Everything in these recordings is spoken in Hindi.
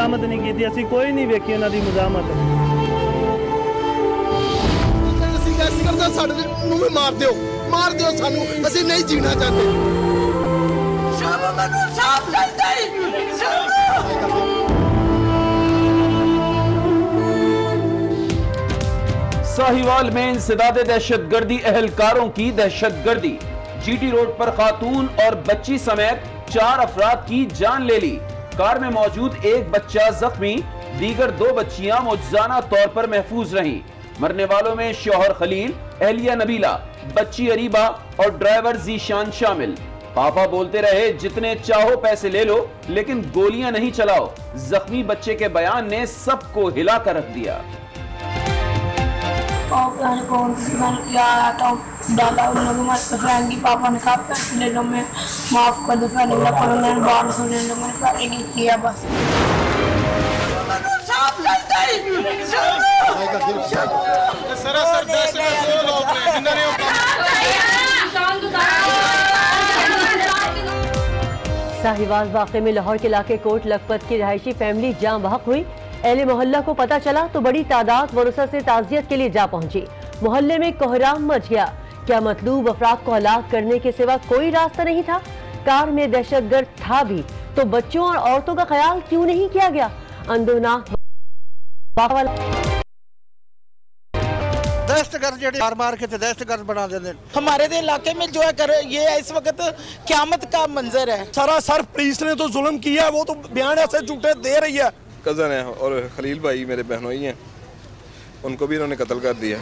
मजामत नहीं की थी, असी कोई नहीं वेखी उन्होंने मजामत। मार दो सानू, असी नहीं जीना चाहते। साहिवाल में इंसदाद दहशतगर्दी, अहलकारों की दहशतगर्दी। जीटी रोड पर खातून और बच्ची समेत 4 अफराद की जान ले ली। कार में मौजूद एक बच्चा जख्मी, दीगर 2 बच्चियां मौजूदा तौर पर महफूज रहीं। मरने वालों में शौहर खलील, एहलिया नबीला, बच्ची अरीबा और ड्राइवर जीशान शामिल। पापा बोलते रहे जितने चाहो पैसे ले लो, लेकिन गोलियां नहीं चलाओ। जख्मी बच्चे के बयान ने सबको हिला कर रख दिया। क्या आया था डाला उन लोगों में फ्रेंड की, पापा ने कहा पैसे ले लो, मैं माफ कर दो, मैंने बाहर से ले लो, मैंने सारे नहीं किया बस। साहिवाल वाक़े में लाहौर के इलाके कोट लखपत की रहायशी फैमिली जाम बहक हुई। अहले मोहल्ला को पता चला तो बड़ी तादाद वरुसा से ताज़ियत के लिए जा पहुंची। मोहल्ले में कोहराम मच गया। क्या मतलूब अफराद को हलाक करने के सिवा कोई रास्ता नहीं था? कार में दहशतगर्द था भी तो बच्चों और औरतों का ख्याल क्यों नहीं किया गया? अंदोनाक दहशतगर्द मार के दहशतगर्द बना देते। हमारे इलाके में जो है कर ये इस वक्त क़यामत का मंजर है। सरासर पुलिस ने तो जुल्म किया है, वो तो बयान ऐसे झूठे दे रही है। कज़न है और खलील भाई मेरे बहनोई हैं, उनको भी इन्होंने कत्ल कर दिया।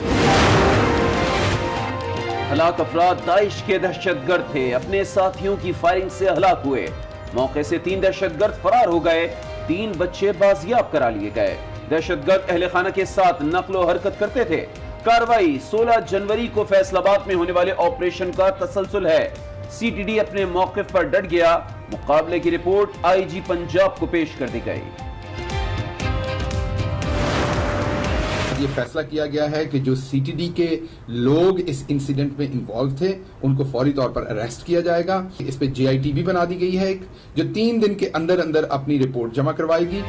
हलाक अफराद दाइश के दहशतगर्द थे, अपने साथियों की फायरिंग से हलाक हुए। मौके से 3 दहशतगर्द फरार हो गए, 3 बच्चे बाजियाब करा लिए गए। दहशतगर्द अहले खाना के साथ नकलो हरकत करते थे। कार्रवाई 16 जनवरी को फैसलाबाद में होने वाले ऑपरेशन का तसलसल है। सीटीडी अपने मौक़िफ़ पर डट गया। मुकाबले की रिपोर्ट आईजी पंजाब को पेश कर दी गई। ये फैसला किया गया है कि जो सीटीडी के लोग इस इंसिडेंट में इन्वॉल्व थे उनको फौरी तौर पर अरेस्ट किया जाएगा। इस पे जेआईटी भी बना दी गई है जो 3 दिन के अंदर अंदर अपनी रिपोर्ट जमा करवाएगी।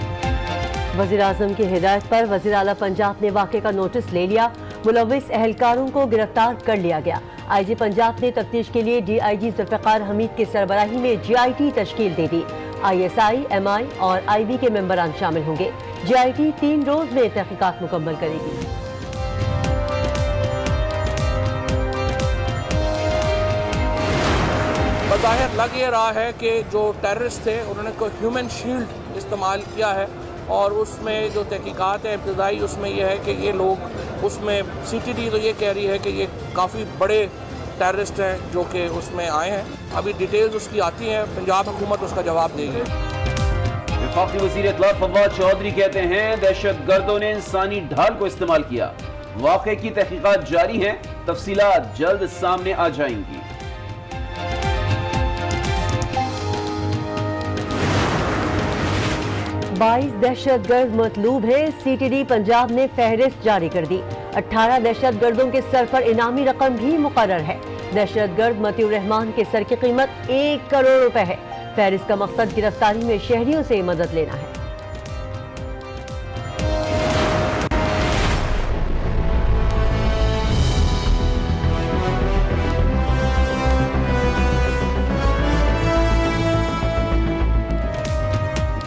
वज़ीर आज़म की हिदायत पर वज़ीर आला पंजाब ने वाक़े का नोटिस ले लिया। मुलव्विस अहलकारों को गिरफ्तार कर लिया गया। आईजी पंजाब ने तफ्तीश के लिए डीआईजी जुल्फ़िकार हमीद की सरबराही में जेआईटी तश्कील दे दी। आईएसआई, एमआई और आईबी के मेंबरान शामिल होंगे। जेआईटी 3 रोज में तहकीकात मुकम्मल करेगी। बज़ाहिर लग ये रहा है कि जो टेररिस्ट थे उन्होंने कोई ह्यूमन शील्ड इस्तेमाल किया है और उसमें जो तहकीकात है इब्तदाई उसमें यह है कि ये लोग उसमें सीटीडी तो ये कह रही है कि ये काफ़ी बड़े टेररिस्ट हैं जो कि उसमें आए हैं। अभी डिटेल्स उसकी आती हैं, पंजाब हुकूमत उसका जवाब देगी। वफाकी वज़ीर इत्तलाफ फवाद चौधरी कहते हैं दहशतगर्दों ने इंसानी ढाल को इस्तेमाल किया। वाक़े की तहकीकात जारी हैं, तफसीलात जल्द सामने आ जाएंगी। 22 दहशतगर्द मतलूब है। सीटीडी पंजाब ने फहरिस्त जारी कर दी। 18 दहशतगर्दों के सर पर इनामी रकम भी मुकर्रर है। दहशतगर्द मतीउर रहमान के सर की कीमत 1 करोड़ रुपए है। फहरिस्त का मकसद गिरफ्तारी में शहरियों से मदद लेना है।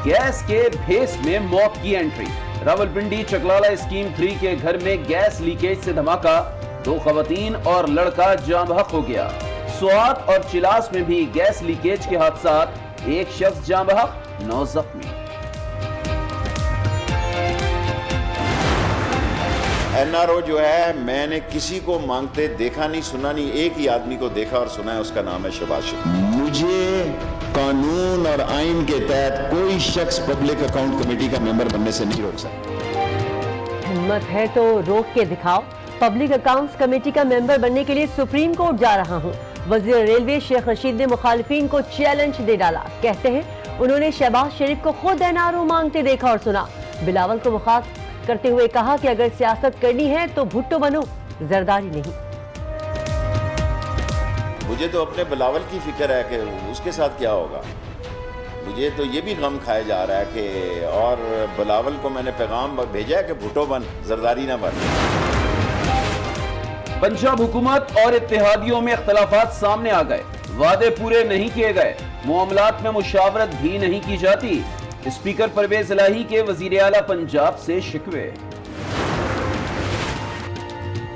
गैस के भेस में मौत की एंट्री। रावलपिंडी चकलाला स्कीम 3 के घर में गैस लीकेज से धमाका, 2 खवातीन और लड़का जान बहक हो गया। स्वात और चिलास में भी गैस लीकेज के हादसात, 1 शख्स जान बहक, 9 जख्मी। एनआरओ जो है मैंने किसी को मांगते देखा नहीं सुना नहीं, एक ही आदमी को देखा और सुना है, उसका नाम है शहबाज शरीफ। मुझे कानून और आइन के तहत कोई शख्स पब्लिक अकाउंट कमेटी का मेंबर बनने से नहीं रोक सकता। हिम्मत है तो रोक के दिखाओ। पब्लिक अकाउंट्स कमेटी का मेंबर बनने के लिए सुप्रीम कोर्ट जा रहा हूं। वजीर रेलवे शेख रशीद ने मुखालिफिन को चैलेंज दे डाला। कहते हैं उन्होंने शहबाज शरीफ को खुद एनआरओ मांगते देखा और सुना। बिलावल को मुखातिब करते हुए कहा कि अगर सियासत करनी है तो भुट्टो बनो, जरदारी नहीं। मुझे तो अपने बिलावल की फिक्र है कि उसके साथ क्या होगा। मुझे तो ये भी गम खाया जा रहा है कि और बिलावल को मैंने पैगाम भेजा है कि भुट्टो बन, जरदारी ना बन। पंजाब हुकूमत और इत्तेहादियों में इख्तलाफात सामने आ गए, वादे पूरे नहीं किए गए, मामलात में मुशावरत भी नहीं की जाती। स्पीकर परवेज इलाही के वजीर आला पंजाब से शिकवे।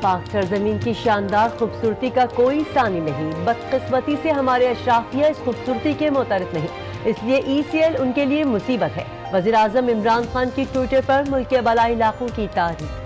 पाक सरजमीन की शानदार खूबसूरती का कोई सानी नहीं, बदकिस्मती से हमारे अशराफिया इस खूबसूरती के मुतारिफ नहीं, इसलिए ECL उनके लिए मुसीबत है। वज़ीर आज़म इमरान खान की ट्विटर पर मुल्क के बलाई इलाकों की तारीफ।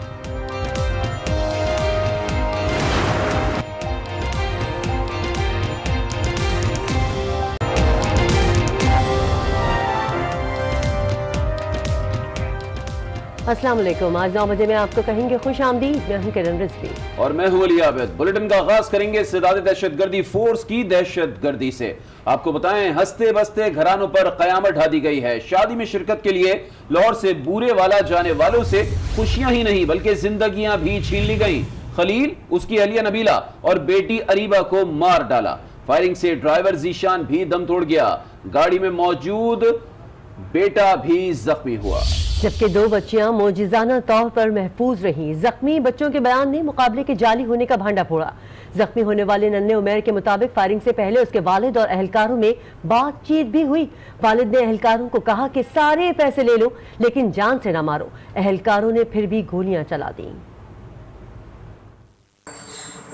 अस्सलाम वालेकुम। आज 9 बजे में आपको कहेंगे खुश आमदीद। मैं हूं किरण रिजवी और मैं हूं अली आबिद। बुलेटिन का आगाज करेंगे इस्तेदाद दहशतगर्दी फोर्स की दहशतगर्दी से। आपको बताएं, हंसते बसते घरानों पर कयामत ढा दी गई है। शादी में शिरकत के लिए लाहौर से बूरे वाला जाने वालों से खुशियां ही नहीं बल्कि जिंदगियां भी छीन ली गई। खलील, उसकी अहलिया नबीला और बेटी अरीबा को मार डाला। फायरिंग से ड्राइवर जीशान भी दम तोड़ गया। गाड़ी में मौजूद बेटा भी जख्मी हुआ, जबकि 2 बच्चियां मौजिजाना तौर पर महफूज रहीं। जख्मी बच्चों के बयान ने मुकाबले के जाली होने का भांडा फोड़ा। जख्मी होने वाले नन्हे उमैर के मुताबिक फायरिंग से पहले उसके वालिद और अहलकारों में बातचीत भी हुई। वालिद ने अहलकारों को कहा कि सारे पैसे ले लो लेकिन जान से ना मारो। अहलकारों ने फिर भी गोलियां चला दी।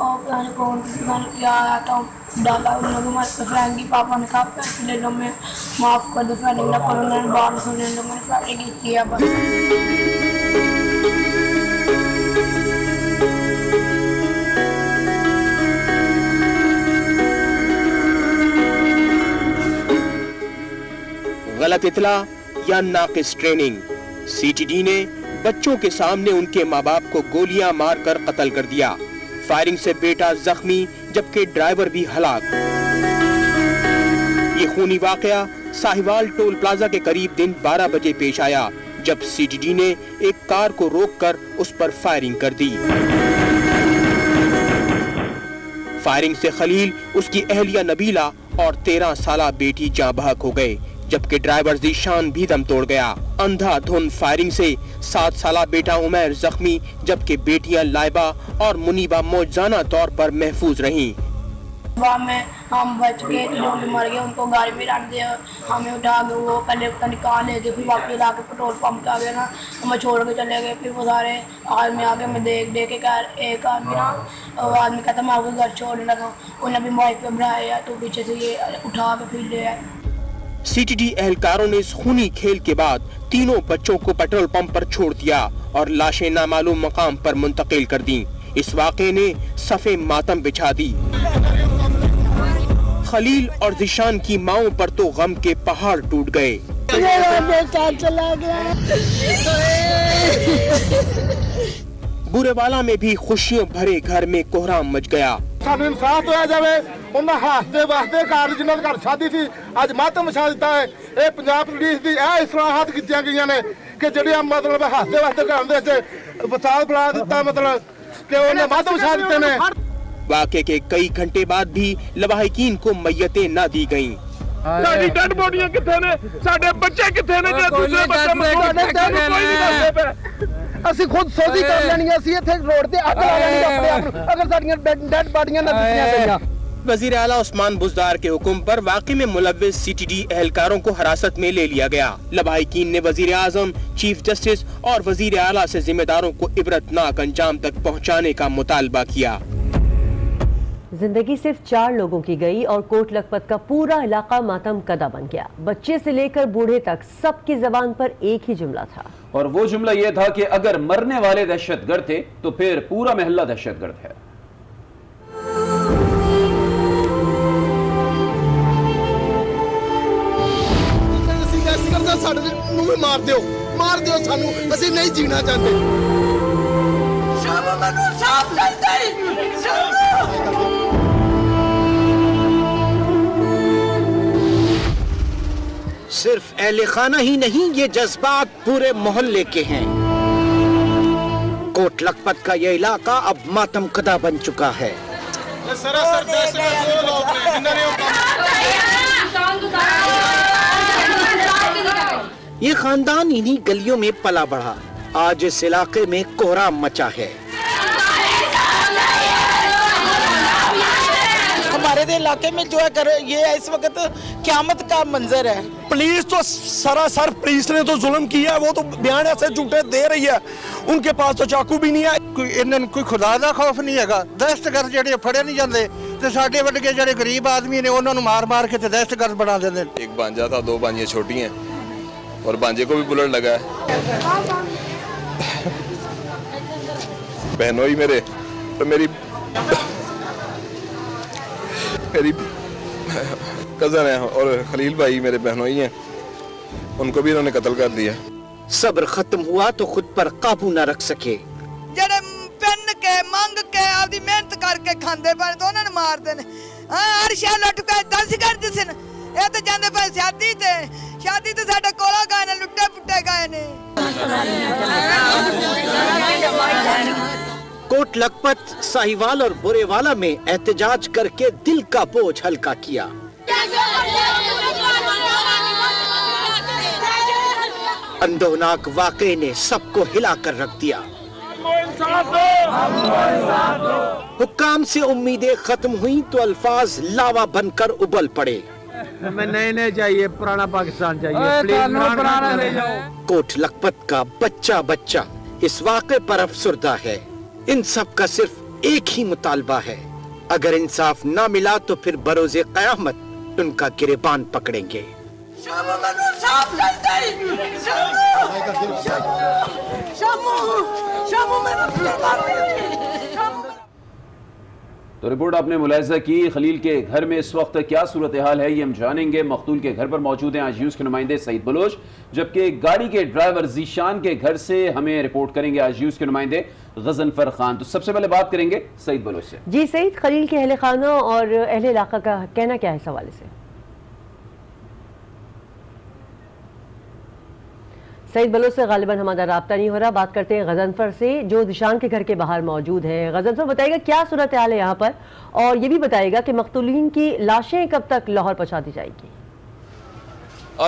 क्या आता डाला उन लोगों में फ्रैंकी पापा ने कहा पैसे ले लो, मैं माफ़ कर दो, फायरिंग ना करो, मैंने बाहर सुन लो, मैंने फायरिंग किया बस। गलत इतला या नाकिस ट्रेनिंग, CTD ने बच्चों के सामने उनके माँ बाप को गोलियां मारकर कत्ल कर दिया। फायरिंग से बेटा जख्मी जबकि ड्राइवर भी हलाक। ये खूनी वाकया साहिवाल टोल प्लाजा के करीब दिन 12 बजे पेश आया, जब CTD ने एक कार को रोककर उस पर फायरिंग कर दी। फायरिंग से खलील, उसकी अहलिया नबीला और 13 साला बेटी जाँ बहक हो गए, जबकि ड्राइवर जीशान भी दम तोड़ गया। अंधाधुंध फायरिंग से 7 साला बेटा उमैर जख्मी जबकि बेटियां लाइबा और मुनीबा मौजाना तौर पर महफूज रहीं। में हम बच के लोग मर गए, उनको गाड़ी में रख दिया, हमें उठा के वो पहले निकाल ले गए, फिर वापस ला के पेट्रोल पंप आ गया ना, हमें छोड़ के चले गए। फिर वो सारे आदमी आके मैं देख के एक आदमी ना आदमी कहता मैं आपको घर छोड़ने लगा, उन्हें भी माइक पे बढ़ाया तो पीछे से ये उठा के फिर ले आए। CTD एहलकारों ने इस खूनी खेल के बाद तीनों बच्चों को पेट्रोल पंप पर छोड़ दिया और लाशें नामालूम मकाम पर मुंतकिल कर दी। इस वाक़े ने सफ़े मातम बिछा दी। खलील और जिशान की माओं पर तो गम के पहाड़ टूट गए। चला गया। बुरेवाला में भी खुशियों भरे घर में कोहराम मच गया। सानू इंसाफ होया जावे, उन्हां हादसे वास्ते कार जिन्हां दे घर शादी सी अज मातम मचा दिता है। ये पंजाब पुलिस दी ए इस्लाहात कीतियां गईयां ने कि जेहड़े मतलब हादसे वास्ते घर दे विच बचाव बना दिता, मतलब कि उन्हें मातम मचा दिते ने। वाक़े के कई घंटे बाद भी लवाहिकीन को मैयतें न दी गईं। साडी डेड बॉडियां किथे ने, साडे बच्चे किथे ने, जे दूसरे बच्चे कोई नहीं दसदे पे। ਅਸੀਂ खुद सोजी कर लेनी, ਅਸੀਂ ਇੱਥੇ रोड ਤੇ ਅੱਗ ਲਾ ਲੈਣੀ ਆਪਣੇ ਆਪ ਨੂੰ अगर ਸਾਡੀਆਂ डेड बॉडियां न दित्तियां गईयां। वजीर आला उस्मान बुज़दार के हुक्म पर वाक़े में मुलव्विस CTD एहलकारों को हिरासत में ले लिया गया। लवाहिकीन ने वजीर आज़म, चीफ जस्टिस और वजीर आला से जिम्मेदारों को इबरतनाक अंजाम तक पहुँचाने का मुतालबा किया। जिंदगी सिर्फ 4 लोगों की गई और कोट लखपत का पूरा इलाका मातम कदा बन गया। बच्चे से लेकर बूढ़े तक सबकी जबान पर एक ही जुमला था, और वो जुमला ये था कि अगर मरने वाले दहशतगर्द थे तो फिर पूरा महल्ला दहशतगर्द है। मार दो सानू, असी नहीं जीना चाहते। सिर्फ अहले खाना ही नहीं, ये जज्बात पूरे मोहल्ले के हैं। कोट लखपत का ये इलाका अब मातम कदा बन चुका है। सरासर ये खानदान इन्हीं गलियों में पला बढ़ा। आज इस इलाके में कोहराम मचा है। हमारे इलाके में जो है ये इस वक्त क़यामत का मंजर है। पुलिस तो सरासर पुलिस ने तो जुल्म किया है, वो तो बयान ऐसे झूठे दे रही है। उनके पास तो चाकू भी नहीं है। कोई खुदा दा खौफ नहीं है। दहशतगर्द जेडे फड़े नहीं जाते ते साडे वर्गे जेडे गरीब आदमी ने उन्होंने मार मार के दहशतगर्द बना देते। एक भांजा था, 2 भांजियां छोटी हैं और भांजे को भी बुलेट लगा है। बहनोई मेरे तो मेरी कजन है और खलील भाई मेरे बहनोई हैं, उनको भी इन्होंने कत्ल कर दिया। सब्र खत्म हुआ तो खुद पर काबू न रख सके। जेड़े पेन के मंग के आपदी मेहनत करके खांदे पे तो उन्होंने मार देने। हर शह लुट के 10 कर दिसन। ये तो जांदे पे शादी ते साडे कोला गए ने, लुट्टे पुट्टे गए ने। कोट लखपत, साहिवाल और बुरेवाला में एहतजाज करके दिल का बोझ हल्का किया। अंदोनाक वाकये ने सबको हिलाकर रख दिया। हुक्काम से उम्मीदें खत्म हुई तो अल्फाज लावा बनकर उबल पड़े। हमें नए चाहिए, पुराना पाकिस्तान चाहिए, प्लीज। कोट लखपत का बच्चा बच्चा इस वाक़े पर अफसुर्दा है। इन सब का सिर्फ एक ही मुतालबा है, अगर इंसाफ ना मिला तो फिर बरोज़े क़यामत उनका गिरेबान पकड़ेंगे। तो रिपोर्ट आपने मुलाहिजा की। खलील के घर में इस वक्त क्या सूरत हाल है ये हम जानेंगे। मकतूल के घर पर मौजूद हैं आजीज के नुमाइंदे सईद बलोच, जबकि गाड़ी के ड्राइवर जीशान के घर से हमें रिपोर्ट करेंगे आजीज के नुमाइंदे गजनफर खान। तो सबसे पहले बात करेंगे सईद बलोच से। जी सईद, खलील के अहले खाना और अहले इलाका का कहना क्या है इस हवाले से? सईद बलोच से गालिबन हमारा राब्ता नहीं हो रहा। बात करते हैं गजनफर से जो जीशान के घर के बाहर मौजूद है। गजनफर बताएगा क्या सूरत हाल है यहाँ पर, और ये भी बताएगा कि मकतूलीन की लाशें कब तक लाहौर पहुँचा दी जाएगी।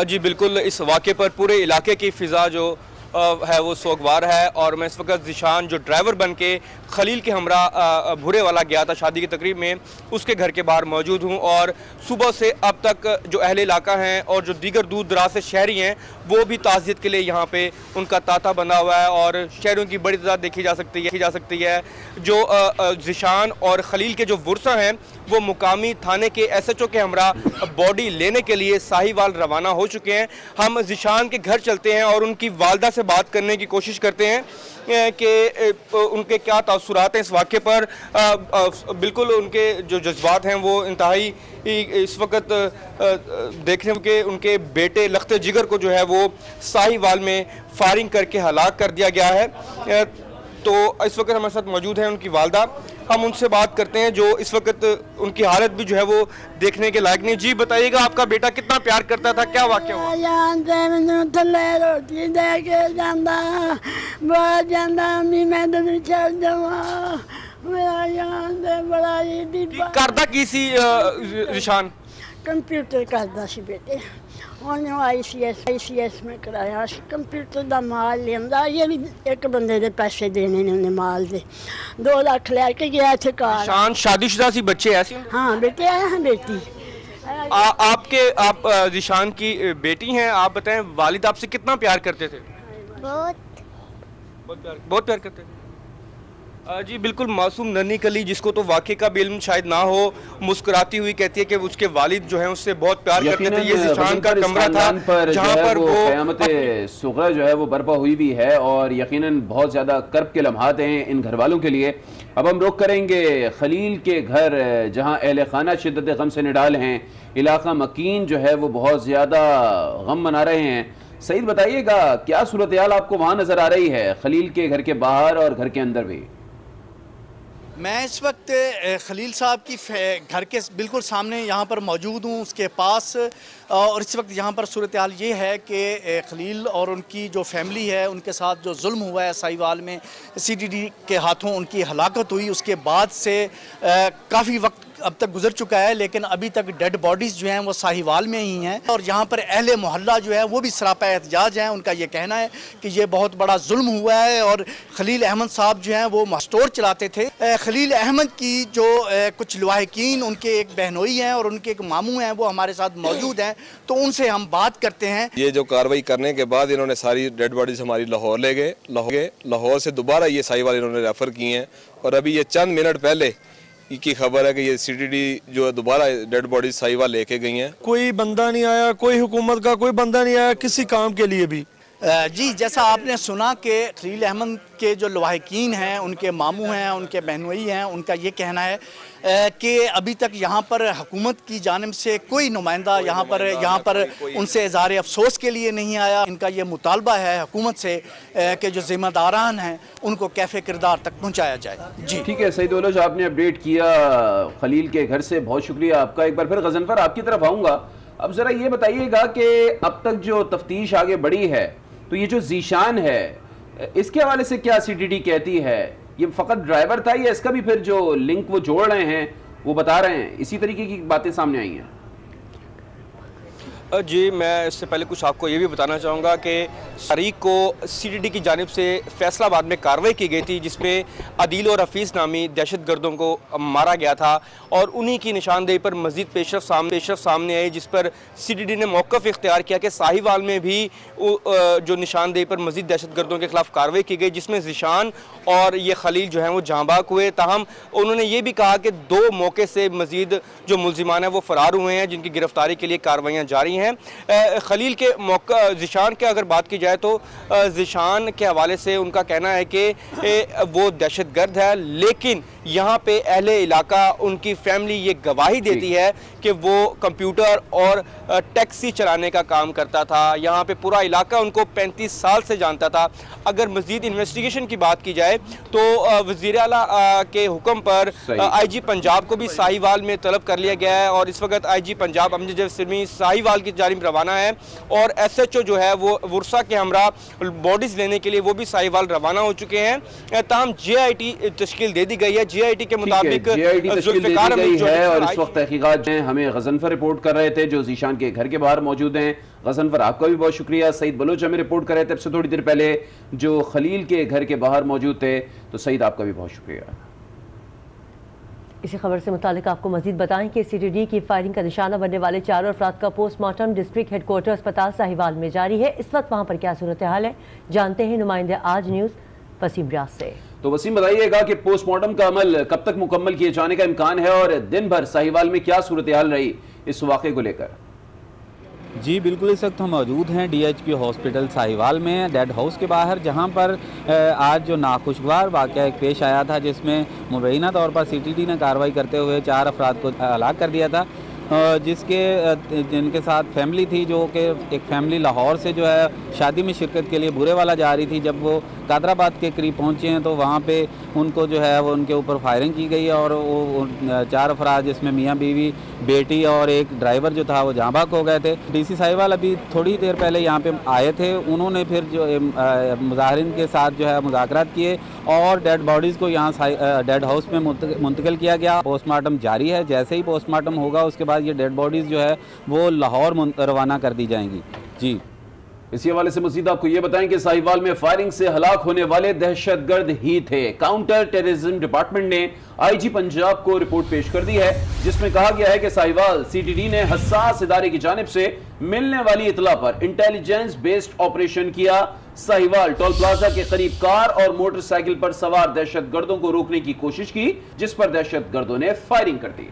जी बिल्कुल, इस वाक़े पर पूरे इलाके की फ़िज़ा जो है वो सोगवार है। और मैं इस वक्त ज़ीशान जो ड्राइवर बन के खलील के हमरा भूरे वाला गया था शादी की तकरीब में, उसके घर के बाहर मौजूद हूँ। और सुबह से अब तक जो अहले इलाका हैं और जो दीगर दूर दराज से शहरी हैं वो भी ताज़ियत के लिए यहाँ पे उनका तांता बना हुआ है। और शहरों की बड़ी तादाद देखी जा सकती है। जो ज़ीशान और खलील के जो वर्सा हैं वो मुकामी थाने के SHO के हमरा बॉडी लेने के लिए साहिवाल रवाना हो चुके हैं। हम ज़ीशान के घर चलते हैं और उनकी वालदा से बात करने की कोशिश करते हैं कि उनके क्या तासुरात हैं इस वाक़े पर। बिल्कुल उनके जो जज्बात हैं वो इंतहाई इस वक्त देखने के उनके बेटे लख्ते जिगर को जो है वो साहिवाल में फायरिंग करके हलाक कर दिया गया है। तो इस वक्त हमारे साथ मौजूद हैं उनकी वालदा, हम उनसे बात करते हैं जो इस वक्त उनकी हालत भी जो है वो देखने के लायक नहीं। जी बताइएगा, आपका बेटा कितना प्यार करता था, क्या वाक़या हुआ? रोटी दे के जांदा बहुत जांदा मैं तो चल जावा मेरा यान दे बड़ा ही करदा की सी ज़ीशान? कंप्यूटर करदा सी बेटे, उन्हें ICS में कराया। कंप्यूटर का माल लिया, ये भी एक बंदे दे पैसे देने ने उन्हें माल दे 2 लाख लैके गया थे कार। ज़ीशान शादीशुदा सी, बच्चे ऐसे? हाँ बेटे आए हैं, बेटी। आप ज़ीशान की बेटी हैं, आप बताएं वालिद आपसे कितना प्यार करते थे? बहुत प्यार करते थे। जी बिल्कुल, मासूम नन्ही कली जिसको तो वाक़े का भी इल्म शायद ना हो, मुस्कुराती हुई कहती है कि उसके वालिद जो हैं उससे बहुत प्यार करते थे। ये ज़ीशान का कमरा था जहाँ पर वो क़यामत सुग़रा जो है वो बर्पा हुई भी है और यकीनन बहुत ज़्यादा कर्ब के लम्हात हैं इन घर वालों के लिए। अब हम रुख करेंगे खलील के घर जहाँ अहले खाना शिद्दत गम से निडाल हैं। इलाका मकीन जो है वो बहुत ज़्यादा गम मना रहे हैं। सईद बताइएगा क्या सूरत हाल आपको वहाँ नज़र आ रही है, खलील के घर के बाहर और घर के अंदर भी? मैं इस वक्त खलील साहब की घर के बिल्कुल सामने यहाँ पर मौजूद हूँ, उसके पास। और इस वक्त यहाँ पर सूरत हाल ये है कि खलील और उनकी जो फैमिली है उनके साथ जो जुल्म हुआ है साहिवाल में, CTD के हाथों उनकी हलाकत हुई, उसके बाद से काफ़ी वक्त अब तक गुजर चुका है, लेकिन अभी तक डेड बॉडीज़ जो हैं वो साहिवाल में ही हैं। और यहाँ पर अहले मोहल्ला जो है वो भी सरापा एहतजाज हैं। उनका ये कहना है कि ये बहुत बड़ा जुल्म हुआ है। और खलील अहमद साहब जो हैं वो स्टोर चलाते थे। खलील अहमद की जो कुछ लवाहिकीन, उनके एक बहनोई हैं और उनके एक मामू हैं, वो हमारे साथ मौजूद हैं, तो उनसे हम बात करते हैं। ये जो कार्रवाई करने के बाद इन्होंने सारी डेड बॉडीज हमारी लाहौर ले गए, लाहौर से दोबारा ये साहिवाल इन्होंने रेफ़र किए हैं। और अभी ये चंद मिनट पहले की खबर है कि ये CTD जो है दोबारा डेड बॉडीज साहिवाल लेके गई हैं। कोई बंदा नहीं आया, कोई हुकूमत का कोई बंदा नहीं आया किसी काम के लिए भी। जी, जैसा आपने सुना कि खलील अहमद के जो लवाहिकीन हैं, उनके मामू हैं, उनके बहनोई हैं, उनका ये कहना है कि अभी तक यहाँ पर हुकूमत की जानिब से कोई नुमाइंदा यहाँ पर उनसे इज़हार अफसोस के लिए नहीं आया। इनका ये मुतालबा है हुकूमत से कि जो ज़िम्मेदारान हैं उनको कैफ़े किरदार तक पहुँचाया जाए। जी ठीक है सईद ओलज, आपने अपडेट किया खलील के घर से, बहुत शुक्रिया आपका। एक बार फिर गजनफर आपकी तरफ आऊँगा। अब ज़रा ये बताइएगा कि अब तक जो तफ्तीश आगे बढ़ी है, तो ये जो जीशान है इसके हवाले से क्या CTD कहती है? ये फ़कत ड्राइवर था या इसका भी फिर जो लिंक वो जोड़ रहे हैं वो बता रहे हैं? इसी तरीके की बातें सामने आई हैं। जी, मैं इससे पहले कुछ आपको ये भी बताना चाहूँगा कि तारीख को CTD की जानिब से फैसलाबाद में कार्रवाई की गई थी, जिसमें अदील और हफीज़ नामी दहशत गर्दों को मारा गया था। और उन्हीं की निशानदेही पर मज़ीद पेशरफ सामने आई, जिस पर CTD ने मौक़िफ़ इख्तियार किया कि साहिवाल में भी जो निशानदेही पर मज़ीद दहशत गर्दों के ख़िलाफ़ कार्रवाई की गई, जिसमें ज़िशान और ये खलील जो हैं वो जाँबाक हुए। ताहम उन्होंने ये भी कहा कि 2 मौके से मज़ीद जो मुल्ज़िमान हैं वो फ़रार हुए हैं, जिनकी गिरफ़्तारी के लिए कार्रवाइयाँ जारी हैं। खलील के मौका ज़िशान की अगर बात की जाए तो ज़िशान के हवाले से उनका कहना है कि वो दहशतगर्द है, लेकिन यहाँ पे अहले इलाका, उनकी फैमिली ये गवाही देती है कि वो कंप्यूटर और टैक्सी चलाने का काम करता था। यहाँ पे पूरा इलाका उनको 35 साल से जानता था। अगर मज़ीद इन्वेस्टिगेशन की बात की जाए तो वज़ीर आला के हुक्म पर IG पंजाब को भी साहिवाल में तलब कर लिया गया है। और इस वक्त IG पंजाब अमजद सिमी साहिवाल की जानिब रवाना है और SHO जो है वो वर्षा के हमरा बॉडीज़ लेने के लिए वो भी साहिवाल रवाना हो चुके हैं। ताहम JIT तश्कील दे दी गई है। JIT के मुताबिक जुल्फ़िकार अमीन जो है और इस वक्त तहकीकात हमें गजनफर रिपोर्ट कर रहे थे जो ज़ीशान के घर के बाहर मौजूद हैं। गजनफर आपका भी बहुत शुक्रिया। सईद बलोच हमें रिपोर्ट कर रहे थे अब से थोड़ी देर पहले जो खलील के घर के बाहर मौजूद थे, तो सईद आपका भी बहुत शुक्रिया। इसी खबर से मुतालिक आपको मजीद बताएं कि CTD की फायरिंग का निशाना बनने वाले 4 अफराद का पोस्टमार्टम डिस्ट्रिक्ट हेडक्वार्टर अस्पताल साहिवाल में जारी है। इस वक्त वहाँ पर क्या सूरत हाल है, जानते हैं नुमाइंदे आज न्यूज़ वसीम रियाज से। तो वसीम बताइएगा कि पोस्टमार्टम का अमल कब तक मुकम्मल किए जाने का इम्कान है और दिन भर साहिवाल में क्या सूरत हाल रही इस वाक़े को लेकर? जी बिल्कुल, इस वक्त हम मौजूद हैं DHP हॉस्पिटल साहिवाल में, डेड हाउस के बाहर, जहां पर आज जो नाखुशगवार वाक़या एक पेश आया था, जिसमें मुबैना तौर पर CTD ने कार्रवाई करते हुए 4 अफराद को हलाक कर दिया था, जिनके साथ फैमिली थी, जो कि एक फैमिली लाहौर से जो है शादी में शिरकत के लिए बुरेवाला जा रही थी। जब वो कादराबाद के करीब पहुंचे हैं तो वहाँ पे उनको जो है वो उनके ऊपर फायरिंग की गई और वो 4 अफराद, जिसमें मियाँ बीवी, बेटी और एक ड्राइवर जो था वो जाँबाक हो गए थे। DC साहिवाल अभी थोड़ी देर पहले यहाँ पे आए थे। उन्होंने फिर जो मुजाहिरीन के साथ जो है मुज़ाकरात किए और डेड बॉडीज़ को यहाँ डेड हाउस में मुंतकिल किया गया। पोस्टमार्टम जारी है। जैसे ही पोस्टमार्टम होगा उसके बाद ये डेड बॉडीज़ जो है वो लाहौर रवाना कर दी जाएंगी। जी, इसी हवाले से मज़ीद आपको ये बताएं कि साहिवाल में फायरिंग से हलाक होने वाले दहशतगर्द ही थे। काउंटर टेररिज्म डिपार्टमेंट ने IG पंजाब को रिपोर्ट पेश कर दी है, जिसमें कहा गया है कि साहिवाल CTD ने हसास इदारे की जानिब से मिलने वाली इतला पर इंटेलिजेंस बेस्ड ऑपरेशन किया। साहिवाल टोल प्लाजा के करीब कार और मोटरसाइकिल पर सवार दहशतगर्दों को रोकने की कोशिश की, जिस पर दहशतगर्दों ने फायरिंग कर दी।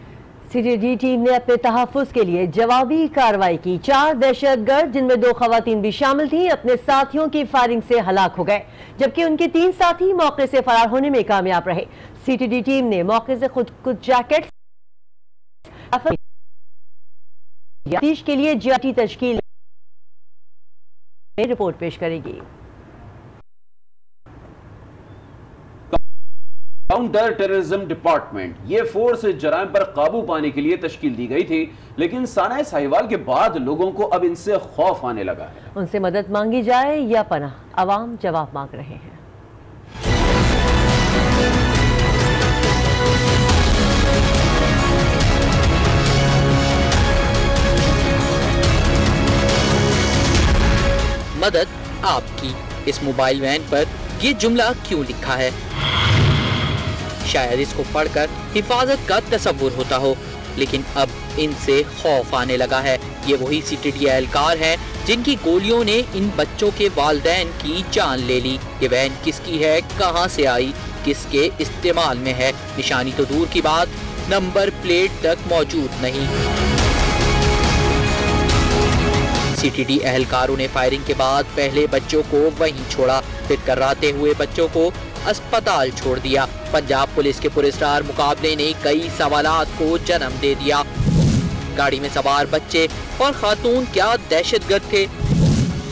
CTD टीम ने अपने तहफ़्फ़ुज़ के लिए जवाबी कार्रवाई की। 4 दहशतगर्द, जिनमें 2 खवातीन भी शामिल थीं, अपने साथियों की फायरिंग से हलाक हो गए, जबकि उनके 3 साथी मौके से फरार होने में कामयाब रहे। CTD टीम ने मौके से खुद कुछ जैकेट के लिए JIT तश्कील रिपोर्ट पेश करेगी। काउंटर टेररिज्म डिपार्टमेंट, ये फोर्स जराइम पर काबू पाने के लिए तश्कील दी गई थी, लेकिन साना साहिवाल के बाद लोगों को अब इनसे खौफ आने लगा है। उनसे मदद मांगी जाए या पनाह, अवाम जवाब मांग रहे हैं। मदद आपकी। इस मोबाइल वैन पर ये जुमला क्यों लिखा है? शायद इसको पढ़कर हिफाजत का तस्वुर होता हो, लेकिन अब इनसे खौफ आने लगा है। ये वही सीटीडी एहलकार हैं जिनकी गोलियों ने इन बच्चों के वालिदैन की जान ले ली। ये वैन किसकी है, कहां से आई, किसके इस्तेमाल में है, निशानी तो दूर की बात, नंबर प्लेट तक मौजूद नहीं। सीटीडी एहलकारों ने फायरिंग के बाद पहले बच्चों को वहीं छोड़ा, फिर कर्राते हुए बच्चों को अस्पताल छोड़ दिया। पंजाब पुलिस के पुरस्कार मुकाबले ने कई सवालात को जन्म दे दिया। गाड़ी में सवार बच्चे और खातून क्या दहशतगर्द थे?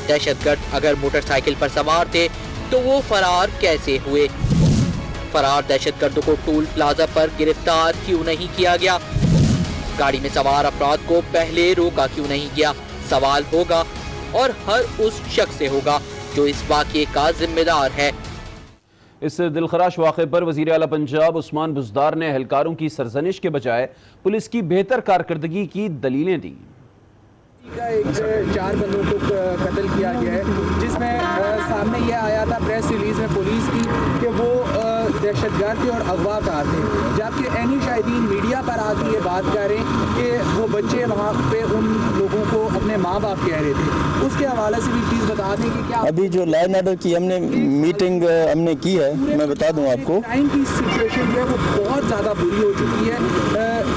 दहशतगर्द अगर मोटरसाइकिल पर सवार थे तो वो फरार कैसे हुए? फरार दहशतगर्दों को टोल प्लाजा पर गिरफ्तार क्यों नहीं किया गया? गाड़ी में सवार अफराद को पहले रोका क्यों नहीं गया? सवाल होगा और हर उस शख्स से होगा जो इस वाक़े का जिम्मेदार है। इस दिलखराश वाक़े पर वज़ीर आला पंजाब उस्मान बुज़दार ने एहलकारों की सरजनिश के बजाय पुलिस की बेहतर कारकर्दगी की दलीलें दी। 4 बंदों को कत्ल किया गया है, जिसमें सामने ये आया था प्रेस रिलीज में पुलिस की कि वो दहशतगर्द थे और अगवाकार थे, जबकि एनी शाहिदीन मीडिया पर आके ये बात कर रहे हैं कि वो बच्चे वहाँ पे उन लोगों को अपने माँ बाप कह रहे थे। उसके हवाले से भी प्लीज़ बता दें कि क्या अभी जो लॉ एंड ऑर्डर की हमने मीटिंग हमने की है, मैं बता दूँ आपको, टाइम की सिचुएशन जो है वो बहुत ज़्यादा बुरी हो चुकी है।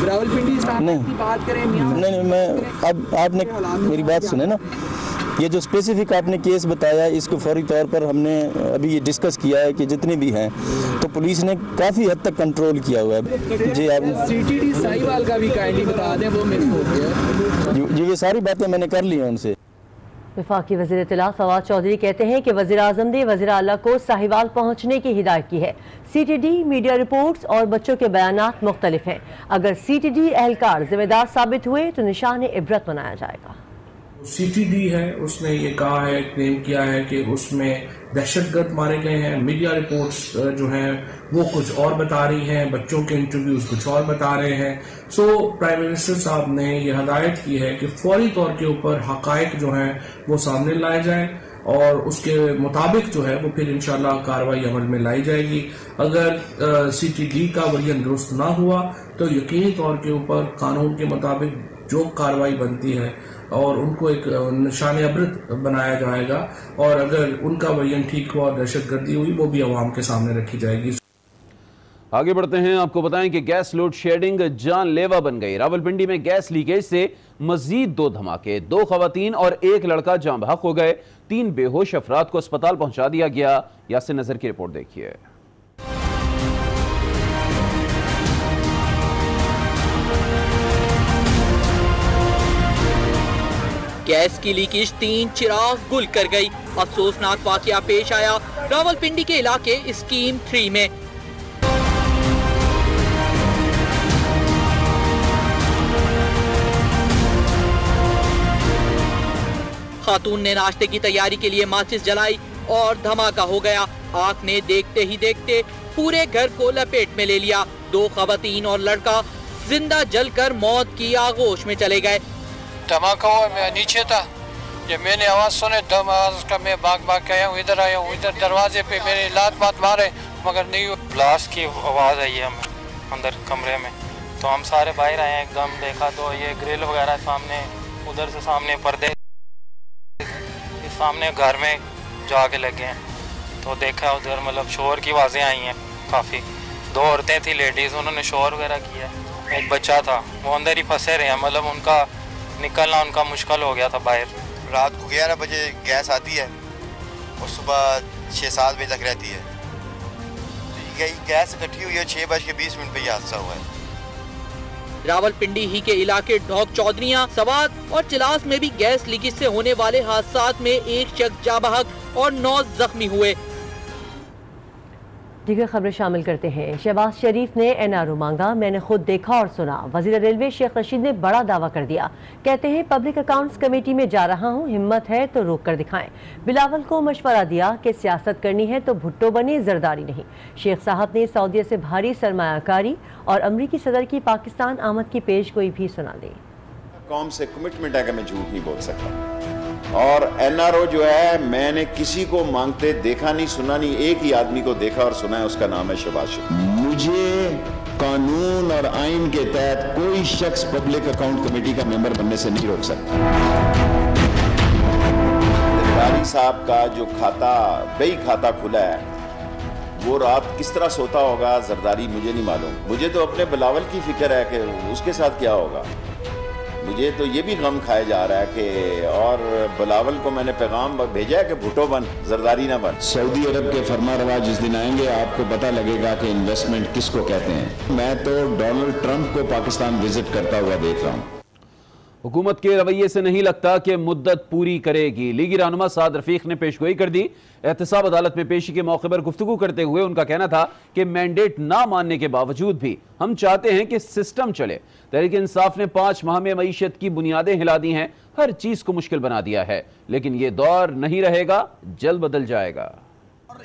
रावलपिंडी की बात करें, नहीं मैं अब आपने मेरी बात सुने ना, ये जो स्पेसिफिक आपने केस बताया इसको फौरी तौर पर हमने अभी ये डिस्कस किया है कि जितने भी हैं तो पुलिस ने काफ़ी हद तक कंट्रोल किया हुआ है। जी आप सीटीडी साहिवाल का भी काइंडली बता दें, वो मिस हो गया जी, ये सारी बातें मैंने कर ली हैं उनसे। वफाकी वज़ीर इत्तलाअ फवाद चौधरी कहते हैं कि वज़ीर आज़म ने वज़ीर आला को साहिवाल पहुँचने की हिदायत की है। सीटीडी मीडिया रिपोर्ट्स और बच्चों के बयानात मुख्तलिफ हैं। अगर सीटीडी एहलकार जिम्मेदार साबित हुए तो निशान इबरत बनाया जाएगा। सीटीडी है, उसने ये कहा है, क्लेम किया है कि उसमें दहशतगर्द मारे गए हैं। मीडिया रिपोर्ट्स जो हैं वो कुछ और बता रही हैं, बच्चों के इंटरव्यूज कुछ और बता रहे हैं। सो प्राइम मिनिस्टर साहब ने ये हदायत की है कि फौरी तौर के ऊपर हकायक जो हैं वो सामने लाए जाएं और उसके मुताबिक जो है वो फिर इंशाल्लाह कार्रवाई अमल में लाई जाएगी। अगर सीटीडी का वर्जन दुरुस्त ना हुआ तो यकीनी तौर के ऊपर कानून के मुताबिक जो कार्रवाई बनती है और उनको एक निशान इबरत बनाया जाएगा, और अगर उनका वर्जन ठीक हुआ और दहशतगर्दी हुई वो भी अवाम के सामने रखी जाएगी। आगे बढ़ते हैं, आपको बताएं कि गैस लोड शेडिंग जानलेवा बन गई। रावलपिंडी में गैस लीकेज से मजीद 2 धमाके, 2 खवातीन और 1 लड़का जाँ बहक हो गए। 3 बेहोश अफराद को अस्पताल पहुंचा दिया गया। यासिर नजर की रिपोर्ट देखिए। गैस की लीकेज 3 चिराग गुल कर गई। अफसोसनाक वाकया पेश आया रावलपिंडी के इलाके स्कीम 3 में। खातून ने नाश्ते की तैयारी के लिए माचिस जलाई और धमाका हो गया। आग ने देखते ही देखते पूरे घर को लपेट में ले लिया। 2 खवातीन और लड़का जिंदा जलकर मौत की आगोश में चले गए। धमाका हुआ, मैं नीचे था, जब मैंने आवाज़ सुने दम आवाज़ का मैं भाग के आया हूँ, इधर आया हूँ। इधर दरवाजे पे मेरे लात बात मारे मगर नहीं हुआ। ब्लास्ट की आवाज़ आई है हमें अंदर कमरे में, तो हम सारे बाहर आए हैं। एकदम देखा तो ये ग्रिल वगैरह सामने, उधर से सामने पर्दे सामने घर में जाके लगे हैं, तो देखा उधर मतलब शोर की आवाज़ें आई हैं काफ़ी। 2 औरतें थी लेडीज़, उन्होंने शोर वगैरह किया। एक बच्चा था, वो अंदर ही फंसे रहे हैं, मतलब उनका निकलना उनका मुश्किल हो गया था बाहर। रात को 11 बजे गैस आती है और सुबह 6-7 बजे तक रहती है। तो ये गैस इकट्ठी हुई है, 6:20 पे ये हादसा हुआ है। रावलपिंडी ही के इलाके ढोक चौधरियां, सवात और चिलास में भी गैस लीकेज से होने वाले हादसात में 1 शख्स जाँ बहक और 9 जख्मी हुए। दीगर खबरें शामिल करते हैं। शहबाज शरीफ ने NRO मांगा, मैंने खुद देखा और सुना। वजीर रेलवे शेख रशीद ने बड़ा दावा कर दिया। कहते हैं पब्लिक अकाउंट्स कमेटी में जा रहा हूं, हिम्मत है तो रोक कर दिखाएं। बिलावल को मशवरा दिया कि सियासत करनी है तो भुट्टो बने, जरदारी नहीं। शेख साहब ने सऊदीया से भारी सरमायाकारी और अमरीकी सदर की पाकिस्तान आमद की पेशगोई भी सुना दी। कौम से कमिटमेंट है कि मैं झूठ नहीं बोल सकता, और NRO जो है मैंने किसी को मांगते देखा नहीं, सुना नहीं। एक ही आदमी को देखा और सुना है, उसका नाम है शहबाज शरीफ। मुझे कानून और आइन के तहत कोई शख्स पब्लिक अकाउंट कमेटी का मेंबर बनने से नहीं रोक सकता। जरदारी साहब का जो खाता बई खाता खुला है, वो रात किस तरह सोता होगा जरदारी मुझे नहीं मालूम। मुझे तो अपने बिलावल की फिक्र है कि उसके साथ क्या होगा। मुझे तो ये भी गम खाया जा रहा है कि, और बिलावल को मैंने पैगाम भेजा है कि भुट्टो बन, जरदारी ना बन। सऊदी अरब के फरमा रवा जिस दिन आएंगे आपको पता लगेगा कि इन्वेस्टमेंट किसको कहते हैं। मैं तो डोनाल्ड ट्रंप को पाकिस्तान विजिट करता हुआ देख रहा हूँ। हुकूमत के रवैये से नहीं लगता कि मुद्दत पूरी करेगी। लीगी रहनुमा साद रफीक ने पेशगोई कर दी। एहतसाब अदालत में पेशी के मौके पर गुफ्तगू करते हुए उनका कहना था कि मैंडेट ना मानने के बावजूद भी हम चाहते हैं कि सिस्टम चले। तहरीक इंसाफ ने 5 माह में मईशत की बुनियादें हिला दी हैं, हर चीज को मुश्किल बना दिया है, लेकिन ये दौर नहीं रहेगा, जल्द बदल जाएगा।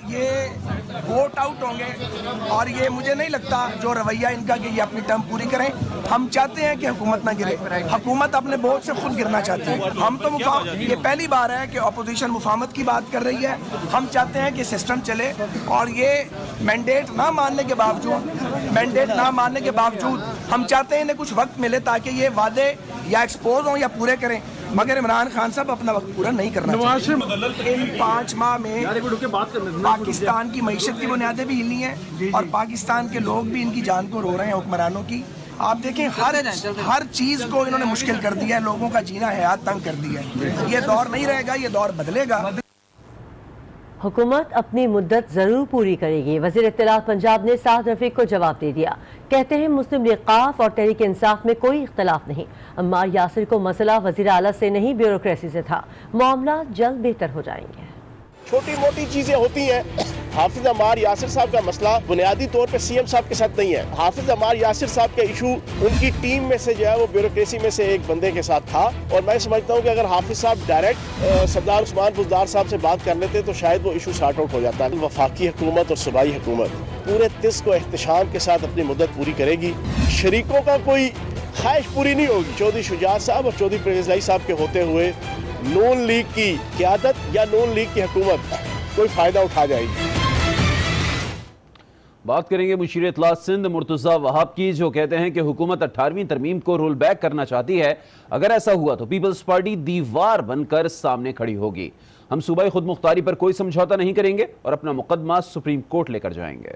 ये वोट आउट होंगे और ये मुझे नहीं लगता जो रवैया इनका कि ये अपनी टर्म पूरी करें। हम चाहते हैं कि हुकूमत ना गिरे, हुकूमत अपने बोझ से खुद गिरना चाहती है। हम तो ये पहली बार है कि अपोजिशन मुफाहमत की बात कर रही है। हम चाहते हैं कि सिस्टम चले और ये मैंडेट ना मानने के बावजूद हम चाहते हैं इन्हें कुछ वक्त मिले ताकि ये वादे या एक्सपोज हों या पूरे करें। मगर इमरान खान साहब अपना वक्त पूरा नहीं करना चाहते। इन 5 माह में पाकिस्तान की मईशत की बुनियादें भी हिली हैं और पाकिस्तान के लोग भी इनकी जान को रो रहे हैं, हुक्मरानों की। आप देखें हर चीज को इन्होंने मुश्किल कर दिया है, लोगों का जीना हयात तंग कर दिया है। ये दौर नहीं रहेगा, ये दौर बदलेगा। हुकूमत अपनी मुद्दत जरूर पूरी करेगी। वजीर इत्तलात पंजाब ने साद रफीक को जवाब दे दिया। कहते हैं मुस्लिम लीग काफ और तहरीक इंसाफ में कोई इख्तलाफ नहीं। अम्मार यासिर को मसला वजीर आला से नहीं ब्यूरोक्रेसी से था। मामला जल्द बेहतर हो जाएंगे। छोटी मोटी चीजें होती हैं। हाफिज अम्मार यासिर साहब का मसला बुनियादी तौर पे CM साहब के साथ नहीं है। हाफिज अम्मार यासिर साहब का इशू उनकी टीम में से जो है वो ब्यूरोक्रेसी में से एक बंदे के साथ था, और मैं समझता हूँ कि अगर हाफिज साहब डायरेक्ट सरदार उस्मान बुज़दार साहब से बात कर लेते तो शायद वो इशू सॉर्ट आउट हो जाता। वफाकी हुकूमत और सूबाई हुकूमत पूरे तिस को एहतशाम के साथ अपनी मुद्दत पूरी करेगी। शरीकों का कोई ख्वाहिश पूरी नहीं होगी। चौधरी शुजात साहब और चौधरी परवेज़ इलाही साहब के होते हुए नून लीग की क़यादत या नून लीग की हुकूमत कोई फ़ायदा उठा जाएगी। बात करेंगे मुशीर इत्तलात सिंध मुर्तज़ा वहाब की, जो कहते हैं कि हुकूमत 18वीं तरमीम को रोल बैक करना चाहती है। अगर ऐसा हुआ तो पीपल्स पार्टी दीवार बनकर सामने खड़ी होगी। हम सूबाई खुद मुख्तारी पर कोई समझौता नहीं करेंगे और अपना मुकदमा सुप्रीम कोर्ट लेकर जाएंगे।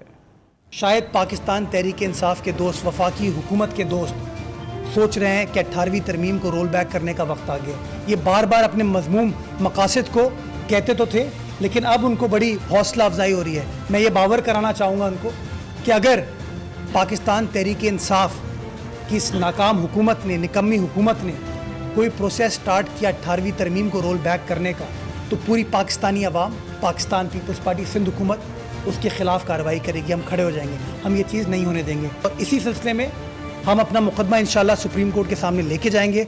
शायद पाकिस्तान तहरीक इंसाफ के दोस्त, वफाकी हुकूमत के दोस्त सोच रहे हैं कि 18वीं तरमीम को रोल बैक करने का वक्त आ गया। ये बार बार अपने मज़मूम मकासद को कहते तो थे, लेकिन अब उनको बड़ी हौसला अफजाई हो रही है। मैं ये बावर कराना चाहूँगा उनको कि अगर पाकिस्तान तहरीक इंसाफ की इस नाकाम हुकूमत ने, निकम्मी हुकूमत ने कोई प्रोसेस स्टार्ट किया 18वीं तरमीम को रोल बैक करने का, तो पूरी पाकिस्तानी अवाम, पाकिस्तान पीपल्स पार्टी सिंध हुकूमत उसके खिलाफ कार्रवाई करेगी। हम खड़े हो जाएंगे, हम ये चीज़ नहीं होने देंगे। और इसी सिलसिले में हम अपना मुकदमा इंशाल्लाह सुप्रीम कोर्ट के सामने लेके जाएंगे।